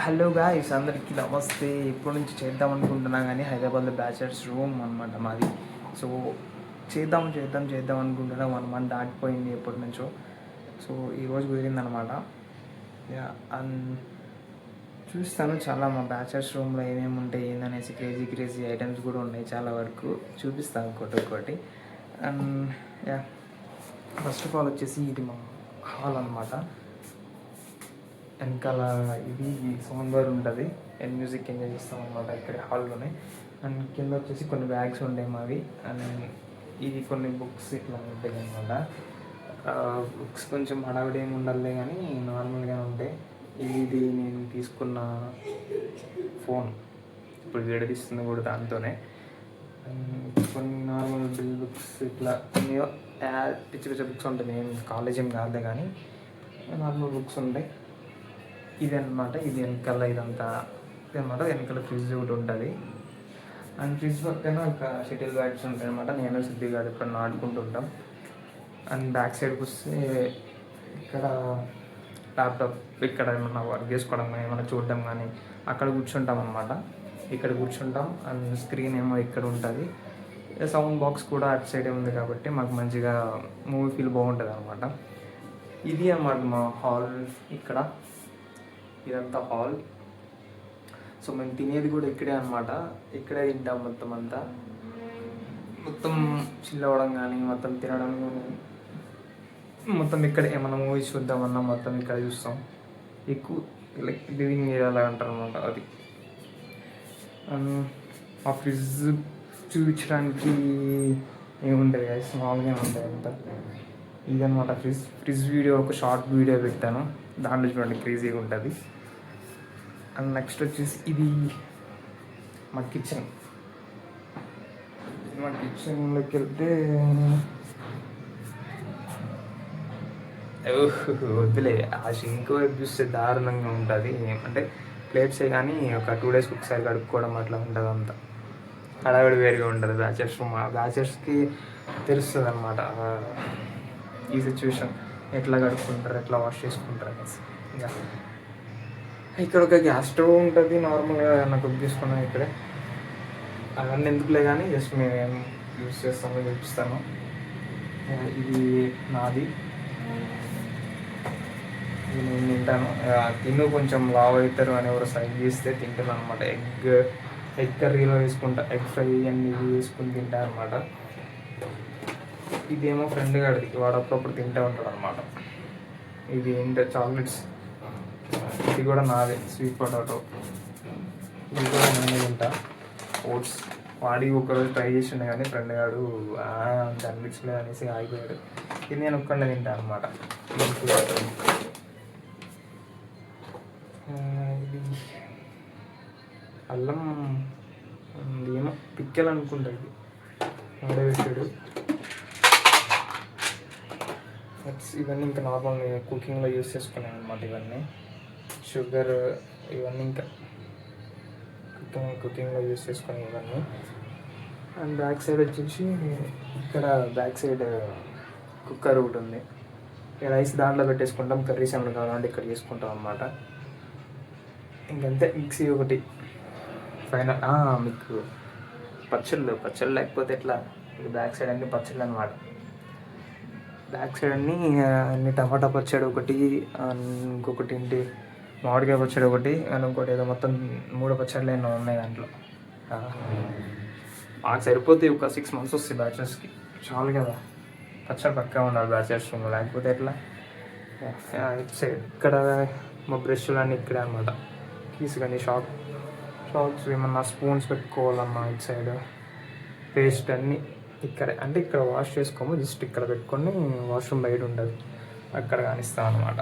Hello guys, అందరికీ నమస్తే. ఇప్పటి నుంచి చేద్దాం అనుకుంటున్నా కానీ హైదరాబాద్లో బ్యాచిలర్స్ రూమ్ అనమాట మాది. సో చేద్దాం అనుకుంటున్నా. 1 month దాటిపోయింది ఎప్పటి నుంచో. సో ఈరోజు కుదిరిందనమాట. అండ్ చూస్తాను చాలా మా బ్యాచిలర్స్ రూమ్లో ఏమేమి ఉంటాయి ఏందనేసి క్రేజీ ఐటమ్స్ కూడా ఉన్నాయి. చాలా వరకు చూపిస్తాను ఒక్కొక్కటి. అండ్ ఫస్ట్ ఆఫ్ ఆల్ వచ్చేసి ఇది మా హాల్ అనమాట. వెనకాల ఇది సౌండ్ బార్ ఉంటుంది, మ్యూజిక్ ఎంజాయ్ చేస్తాం అనమాట ఇక్కడ హాల్లోనే. అండ్ కింద వచ్చేసి కొన్ని బ్యాగ్స్ ఉంటాయి మావి. అండ్ ఇది కొన్ని బుక్స్ ఇట్లా ఉంటాయి అనమాట. బుక్స్ కొంచెం హడావిడి ఏమి ఉండాలి కానీ నార్మల్గానే ఉంటాయి. ఇది నేను తీసుకున్న ఫోన్, ఇప్పుడు విడదీస్తుంది కూడా దాంతోనే. కొన్ని నార్మల్ బిల్ బుక్స్ ఇట్లా కొన్ని పిచ్చి బుక్స్ ఉంటాయి. నేను కాలేజ్ ఏం కాదు కానీ నార్మల్ బుక్స్ ఉంటాయి. ఇది అనమాట. ఇది వెనకాల ఇదంతా అనమాట. వెనకాల ఫ్రిడ్జ్ ఒకటి ఉంటుంది. అండ్ ఫ్రిడ్జ్ పక్కన ఒక షటిల్ బ్యాట్స్ ఉంటాయి అనమాట. నేను సిద్ధి గారు ఇక్కడ ఆడుకుంటుంటాం. అండ్ బ్యాక్ సైడ్కి వస్తే ఇక్కడ ల్యాప్టాప్, ఇక్కడ ఏమన్నా వర్క్ చేసుకోవడం కానీ ఏమైనా చూడడం కానీ అక్కడ కూర్చుంటాం అనమాట. ఇక్కడ కూర్చుంటాం. అండ్ స్క్రీన్ ఏమో ఇక్కడ ఉంటుంది. సౌండ్ బాక్స్ కూడా అటు సైడే ఉంది కాబట్టి మాకు మంచిగా మూవీ ఫీల్ బాగుంటుంది అనమాట. ఇది అన్నమాట మా హాల్. ఇక్కడ ఇదంతా హాల్. సో మేము తినేది కూడా ఇక్కడే అనమాట. ఇక్కడే తింటాం మొత్తం చిల్ అవ్వడం కానీ మొత్తం తినడం కానీ మొత్తం ఇక్కడ. ఏమన్నా మూవీస్ చూద్దామన్నా మొత్తం ఇక్కడ చూస్తాం. ఎక్కువ లైక్ లివింగ్ ఏరియా అలా అంటారు అనమాట అది. ఆ ఫ్రిడ్జ్ చూపించడానికి ఏముంటుంది కదా, స్మాల్గా ఉంటాయి అంతా. ఇదనమాట ఫ్రిడ్జ్ వీడియో, ఒక షార్ట్ వీడియో పెట్టాను, దాంట్లో చూడండి క్రేజీగా ఉంటుంది. అండ్ నెక్స్ట్ వచ్చేసి ఇది మా కిచెన్. మా కిచెన్లోకి వెళ్తే వద్దులే, ఆ షింక్ వైపు చూస్తే దారుణంగా ఉంటుంది. అంటే ప్లేట్సే కానీ ఒక 2 days ఒకసారి కడుక్కోవడం అట్లా ఉంటుంది. అంతా హడావిడి వేరుగా ఉంటుంది. బ్యాచలర్స్కి తెలుస్తుంది అనమాట ఈ సిచ్యువేషన్, ఎట్లా కడుక్కుంటారు, ఎట్లా వాష్ చేసుకుంటారు అనేసి. ఇంకా ఇక్కడ ఒక గ్యాస్ స్టవ్ ఉంటుంది. నార్మల్గా ఏమన్నా కుక్ చేసుకున్నాం ఇక్కడే. అవన్నీ ఎందుకులే కానీ జస్ట్ మేము యూజ్ చేస్తాము, చూపిస్తాను. ఇది నాది, ఇది నేను తింటాను. తిను కొంచెం లావ్ అవుతారు అని ఎవరు సైడ్ చేస్తే తింటాను అనమాట. ఎగ్ కర్రీలో వేసుకుంటా, ఎగ్ ఫ్రై అన్నీ వేసుకుని తింటా అనమాట. ఇదేమో ఫ్రెండ్ గాడిది, వాడు అప్పుడప్పుడు తింటూ ఉంటాడు అనమాట. ఇది ఏంటో చాక్లెట్స్, ఇది కూడా నాదే, స్వీట్ పొటాటో. ఇది కూడా నేనే తింటా. ఓట్స్ వాడి ఒకరోజు ట్రై చేసిండే కానీ ఫ్రెండ్ గాడు అనిపించలేదు అనేసి ఆగిపోయాడు. ఇది నేను ఒక్కడే తింటా అనమాట. ఇది అల్లం ఏమో పిక్కలు అనుకుంటా. ఇది ఆడవేసాడు. ఇవన్నీ ఇంకా నార్మల్ కుకింగ్లో యూస్ చేసుకున్నాను అనమాట. ఇవన్నీ షుగర్, ఇవన్నీ ఇంకా కుకింగ్లో యూస్ చేసుకునే ఇవన్నీ. అండ్ బ్యాక్ సైడ్ వచ్చేసి ఇక్కడ బ్యాక్ సైడ్ కుక్కర్ ఒకటి ఉంది. రైస్ దాంట్లో పెట్టేసుకుంటాం, కర్రీస్ ఏమైనా కావాలంటే ఇక్కడ చేసుకుంటాం అనమాట. ఇంకంతే. మిక్సీ ఒకటి ఫైనల్. మీకు పచ్చళ్ళు లేకపోతే ఎట్లా, బ్యాక్ సైడ్ అన్ని పచ్చళ్ళు అనమాట. బ్యాక్ సైడ్ అన్ని టమాటా పచ్చడి ఒకటి, ఇంకొకటి ఏంటి మామిడికాయ పచ్చడి ఒకటి, ఇంకోటి ఏదో మొత్తం 3 పచ్చళ్ళు ఎన్నో ఉన్నాయి దాంట్లో. మాకు సరిపోతే ఒక 6 months వస్తాయి బ్యాచిలర్స్కి, చాలు కదా. పచ్చడి పక్కా ఉండాలి బ్యాచిలర్స్ రూమ్లో, లేకపోతే ఎట్లా. ఇటు సైడ్ ఇక్కడ మా బ్రష్లు అన్నీ ఇక్కడే అనమాట. కీస్ కానీ షార్ట్స్ ఏమన్నా స్పూన్స్ పెట్టుకోవాలన్నా ఇటు సైడ్. పేస్ట్ అన్నీ ఇక్కడ, అంటే ఇక్కడ వాష్ చేసుకోము, జస్ట్ ఇక్కడ పెట్టుకొని వాష్రూమ్ బయట ఉండదు, అక్కడ కానిస్తాం అనమాట.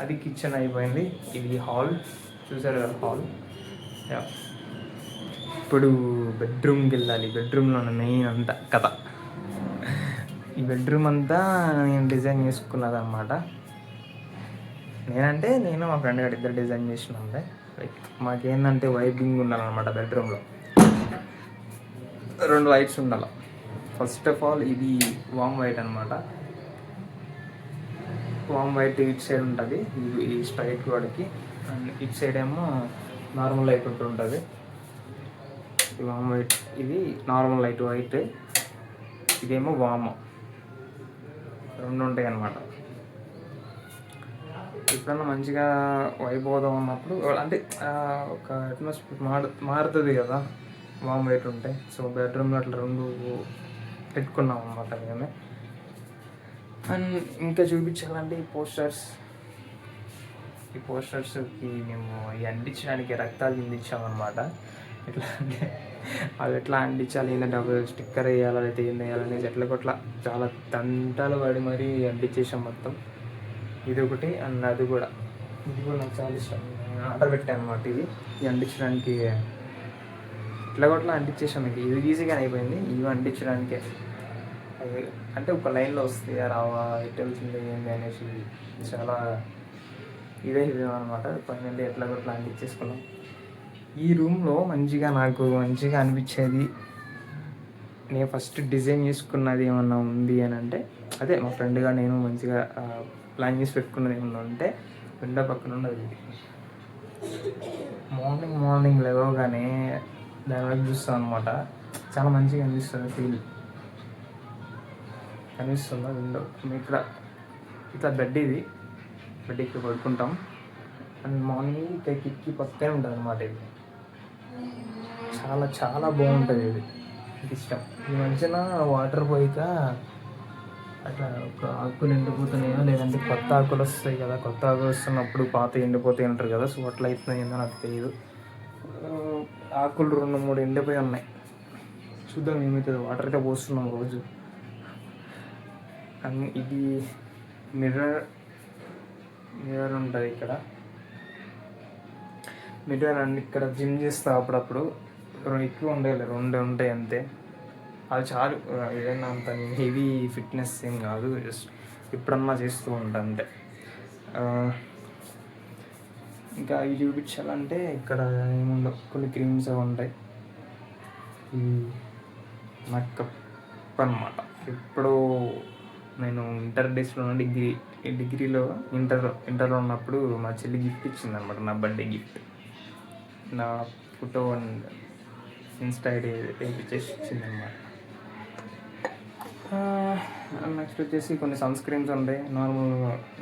అది కిచెన్ అయిపోయింది. ఇది హాల్, చూసారు కదా హాల్. ఇప్పుడు బెడ్రూమ్కి వెళ్ళాలి. బెడ్రూమ్లో మెయిన్ అంతా కథ. ఈ బెడ్రూమ్ అంతా నేను డిజైన్ చేసుకున్నది అనమాట. నేను మా ఫ్రెండ్ గారు ఇద్దరు డిజైన్ చేసినాంటే. లైక్ మాకేందంటే వైబింగ్ ఉండాలన్నమాట. బెడ్రూమ్లో 2 లైట్స్ ఉండాలి. ఫస్ట్ ఆఫ్ ఆల్ ఇది వామ్ వైట్ అనమాట. వామ్ వైట్ ఇటు సైడ్ ఉంటుంది, ఈ స్ట్రైట్ గోడకి. అండ్ ఇటు సైడ్ ఏమో నార్మల్ లైట్ ఉంటుంది. ఇది వామ్ వైట్, ఇది నార్మల్ లైట్ వైట్, ఇదేమో వామ్, రెండు ఉంటాయి అన్నమాట. ఎప్పుడన్నా మంచిగా వైబోధం ఉన్నప్పుడు అంటే ఒక అట్మాస్ఫియర్ మారుతుంది కదా వామ్ వైట్ ఉంటే. సో బెడ్రూమ్లో అట్లా రెండు పెట్టుకున్నాం అన్నమాట మేమే. అండ్ ఇంకా చూపించాలంటే ఈ పోస్టర్స్కి మేము ఇవి అంటించడానికి రక్తాలు చిందించామన్నమాట. ఎట్లా అంటే అవి ఎట్లా అంటించాలి, ఏంటంటే అవి స్టిక్కర్ వేయాలి, అయితే ఏం వేయాలనేసి ఎట్లా కొట్లా చాలా తంటాలు పడి మరీ అంటించేసాం మొత్తం. ఇది ఒకటి. అండ్ అది కూడా, ఇది కూడా నాకు చాలా ఇష్టం. ఆర్డర్ పెట్టాను అనమాట. ఇది అంటించడానికి ఇట్లా కొట్లా అంటించేసాం. ఇది ఈజీగా అయిపోయింది. ఇవి అంటించడానికే అవి అంటే ఒక లైన్లో వస్తాయి, రావా ఎటు వెళ్తుంది ఏంటి అనేసి చాలా ఇదే అనమాట. ఫైనల్లీ ఎట్లా కొట్లా అంటించేసుకున్నాం. ఈ రూమ్లో నాకు మంచిగా అనిపించేది, నేను ఫస్ట్ డిజైన్ చేసుకున్నది ఏమన్నా ఉంది అని అంటే అదే మా ఫ్రెండ్గా నేను మంచిగా ప్లాన్ చేసి పెట్టుకున్నది ఏమన్నా ఉంటే విండో పక్కన ఉన్నది. మార్నింగ్ లేవగానే దాని వైపు చూస్తాం అనమాట. చాలా మంచిగా అనిపిస్తుంది, ఫీల్ కనిపిస్తుందా విండో ఇక్కడ. ఇట్లా బెడ్ ఇక్కడ పడుకుంటాం. అండ్ మార్నింగ్ కిటికీ పక్కనే ఉంటుంది అనమాట. ఇది చాలా చాలా బాగుంటుంది. ఇది నాకు ఇష్టం. ఈ మధ్యన వాటర్ పోయిక అట్లా ఒక ఆకులు ఎండిపోతున్నాయో లేదంటే కొత్త ఆకులు వస్తాయి కదా, కొత్త ఆకులు వస్తున్నప్పుడు పాత ఎండిపోతాయి అంటారు కదా. సో అట్లా అవుతున్నాయిందో నాకు తెలియదు. ఆకులు 2-3 ఎండిపోయి ఉన్నాయి. చూద్దాం ఏమవుతుంది. వాటర్ అయితే పోస్తున్నాం రోజు. అండ్ ఇది మిర్రర్ ఉంటుంది ఇక్కడ. మిర్రర్ అండ్ ఇక్కడ జిమ్ చేస్తా అప్పుడప్పుడు. ఎక్కువ ఉండేవి 2 ఉంటాయి అంతే. అది చాలు. ఏదైనా అంత హెవీ ఫిట్నెస్ ఏం కాదు, జస్ట్ ఎప్పుడన్నా చేస్తూ ఉంటాను అంతే. ఇంకా ఇవి చూపించాలంటే ఇక్కడ ఏముండవు, కొన్ని క్రీమ్స్ అవి ఉంటాయి. ఈ మేకప్ అన్నమాట. ఇప్పుడు నేను ఇంటర్లో ఉన్నప్పుడు మా చెల్లి గిఫ్ట్ ఇచ్చింది అనమాట, నా బర్త్డే గిఫ్ట్. నా ఫోటో అండ్ ఇన్స్టా ఐడి వేయించేసి ఇచ్చింది అనమాట. నెక్స్ట్ వచ్చేసి కొన్ని సన్ స్క్రీన్స్ ఉంటాయి. నార్మల్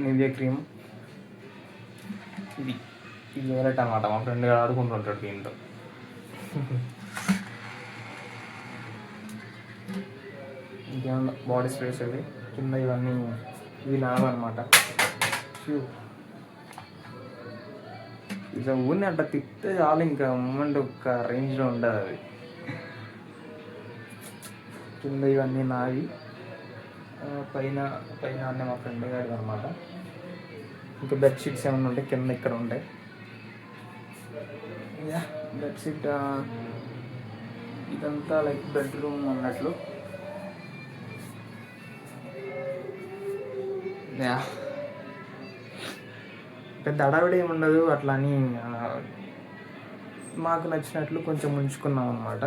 నివియా క్రీమ్, ఇది ఫేవరెట్ అనమాట. మా ఫ్రెండ్ ఆడుకుంటుంటాడు దీంతో. ఇంకేమన్నా బాడీ స్ప్రేస్ అవి కింద ఇవి నావన్నమాట. ఇక ఊరిని అట్లా తిప్పితే చాలు, ఇంకా మూమెంట్ ఒక రేంజ్లో ఉండదు అది. కింద ఇవన్నీ నావి, పైన అన్నీ మా ఫ్రెండ్ గారిది అనమాట. ఇంకా బెడ్షీట్స్ ఏమైనా ఉంటాయి కింద ఇక్కడ ఉంటాయి. బెడ్షీట్ ఇదంతా లైక్ బెడ్రూమ్ అన్నట్లు. పెద్ద అడవిడ ఏమి ఉండదు. అట్లా అని మాకు నచ్చినట్లు కొంచెం ఉంచుకున్నాం అనమాట.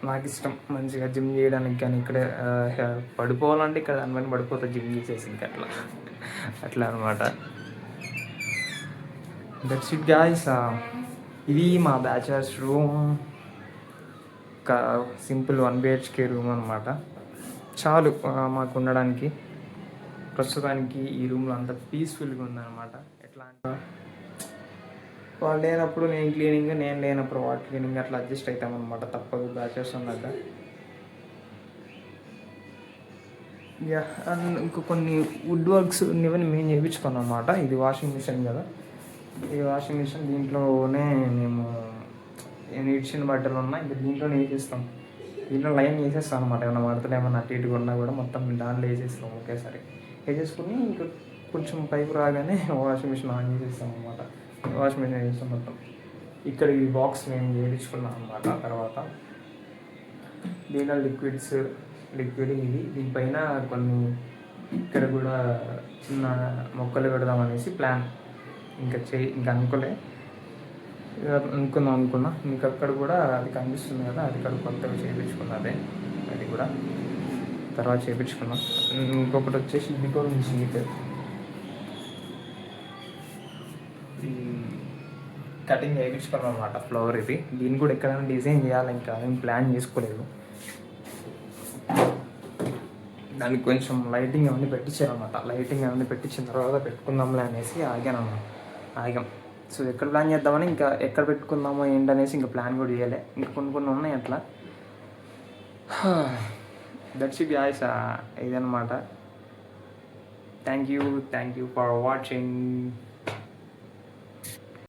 నాకు ఇష్టం మంచిగా జిమ్ చేయడానికి. కానీ ఇక్కడ పడిపోవాలంటే ఇక్కడ దానిపైన పడిపోతా జిమ్ చేసేసి, ఇంకా అట్లా అనమాట. That's it guys. ఇది మా bachelors room. Simple 1 BHK room అనమాట. చాలు మాకు ఉండడానికి. ప్రస్తుతానికి ఈ రూమ్లో అంత పీస్ఫుల్గా ఉందన్నమాట. ఎట్లా అంటే వాళ్ళు లేనప్పుడు నేను క్లీనింగ్, నేను లేనప్పుడు వాటి క్లీనింగ్, అట్లా అడ్జస్ట్ అవుతామన్నమాట. తప్పదు, బ్యాచెస్ ఉన్నాక. అండ్ ఇంకో కొన్ని వుడ్ వర్క్స్ ఇవన్నీ మేము చేయించుకున్నాం అన్నమాట. ఇది వాషింగ్ మిషన్ కదా, ఈ వాషింగ్ మిషన్ దీంట్లోనే మేము ఇచ్చిన బట్టలు ఉన్నాయి. ఇంకా దీంట్లోనే వేసేస్తాం. దీంట్లో లైన్ వేసేస్తాం అనమాట. ఏమైనా మడతలు ఏమన్నా అటు ఇటుగా ఉన్నా కూడా మొత్తం దాంట్లో వేసేస్తాం ఒకేసారి. వేసేసుకుని ఇంకా కొంచెం పైపు రాగానే వాషింగ్ మిషన్ ఆన్ చేసేస్తాం అనమాట. వాషింగ్ మిషన్ వేసేస్తాం మొత్తం. ఇక్కడ ఈ బాక్స్ మేము చేయించుకున్నాం అనమాట. తర్వాత దీనిలో లిక్విడ్ ఇది. దీనిపైన కొన్ని ఇక్కడ కూడా చిన్న మొక్కలు పెడదామనేసి ప్లాన్. ఇంకా అనుకున్నా. మీకు అక్కడ కూడా అది కనిపిస్తుంది కదా, అది ఇక్కడ కొత్తగా చేయించుకున్నదే. అది కూడా తర్వాత చేయించుకున్నాం. ఇంకొకటి వచ్చేసి ఇది కూడా షీట్. ఈ కటింగ్ వేయించుకున్నాం అనమాట ఫ్లవర్ ఇది. దీన్ని కూడా ఎక్కడైనా డిజైన్ చేయాలి, ఇంకా ఏం ప్లాన్ చేసుకోలేదు. దానికి కొంచెం లైటింగ్ అవన్నీ పెట్టించారనమాట. లైటింగ్ అవన్నీ పెట్టించిన తర్వాత పెట్టుకుందాంలే అనేసి ఆగాం. సో ఎక్కడ ప్లాన్ చేద్దామని, ఇంకా ఎక్కడ పెట్టుకుందామో ఏంటనేసి ఇంకా ప్లాన్ కూడా చేయలే. ఇంకా కొన్ని ఉన్నాయి అట్లా. దట్స్ ఇట్ గాయ్స్, ఇదనమాట. Thank you for watching.